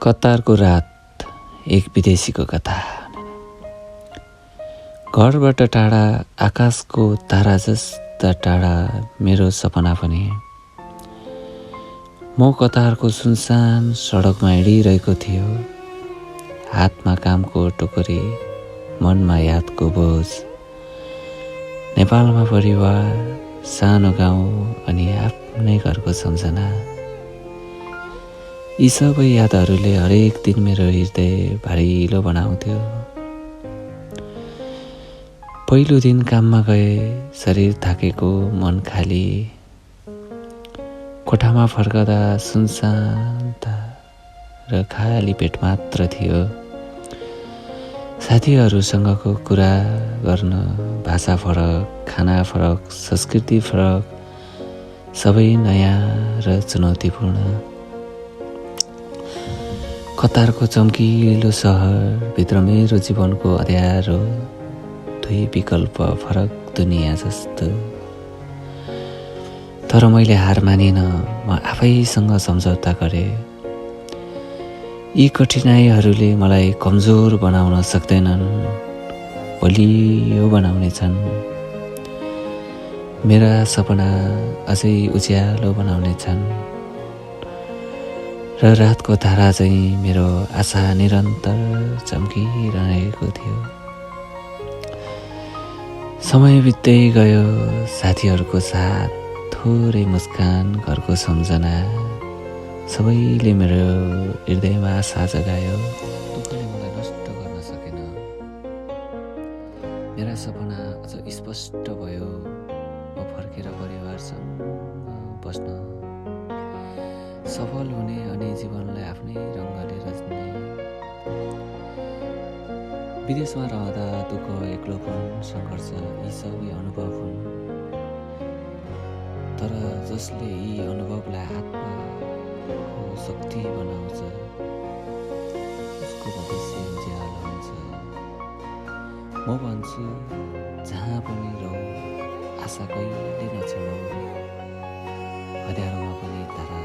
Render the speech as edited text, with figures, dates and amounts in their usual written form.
कतारको रात एक विदेशीको कथा। घरबाट टाढा आकाशको तारा जस्ता टाढा मेरो सपना पनि। म कतारको सुनसान सडकमा हिँडिरहेको थियो। हातमा कामको टोकरी, मनमा यादको बोझ। नेपालमा परिवार, सानो गाउँ अनि आफ्नै घरको सम्झना। यी सबै यादहरूले हरेक दिन मेरो हृदय भारिलो बनाउँथ्यो। पहिलो दिन काममा गए, शरीर थाकेको, मन खाली। कोठामा फर्कदा सुनसानता र खाली पेट मात्र थियो। साथीहरूसँगको कुरा गर्न भाषा फरक, खाना फरक, संस्कृति फरक, सबै नयाँ र चुनौतीपूर्ण। कतारको चम्किलो सहर भित्र मेरो जीवनको अँध्यारो, दुई विकल्प फरक दुनियाँ जस्तो। तर मैले हार मानिन, म आफैसँग सम्झौता गरेँ। यी कठिनाइहरूले मलाई कमजोर बनाउन सक्दैनन्, बलियो बनाउनेछन्। मेरा सपना अझै उज्यालो बनाउनेछन्। र रातको तारा चाहिँ मेरो आशा निरन्तर चम्किरहेको थियो। समय बित्दै गयो, साथीहरूको साथ, थोरै मुस्कान, घरको सम्झना, सबैले मेरो हृदयमा आशा जगायो। दुःखले मलाई नष्ट गर्न सकेन। मेरा सपना अझ स्पष्ट भयो। म फर्केर परिवारसँग बस्न, सफल हुने अनि जीवनलाई आफ्नै रङले रच्ने। विदेशमा रहँदा दुःख, एक्लोपन, सङ्घर्ष यी सबै अनुभव हुन्। तर जसले यी अनुभवलाई आत्माको शक्ति बनाउँछ, उसको भविष्य उज्यालो हुन्छ। म भन्छु, जहाँ पनि रहौ, आशा कहिले नछोडौ। अँध्यारोमा पनि तारा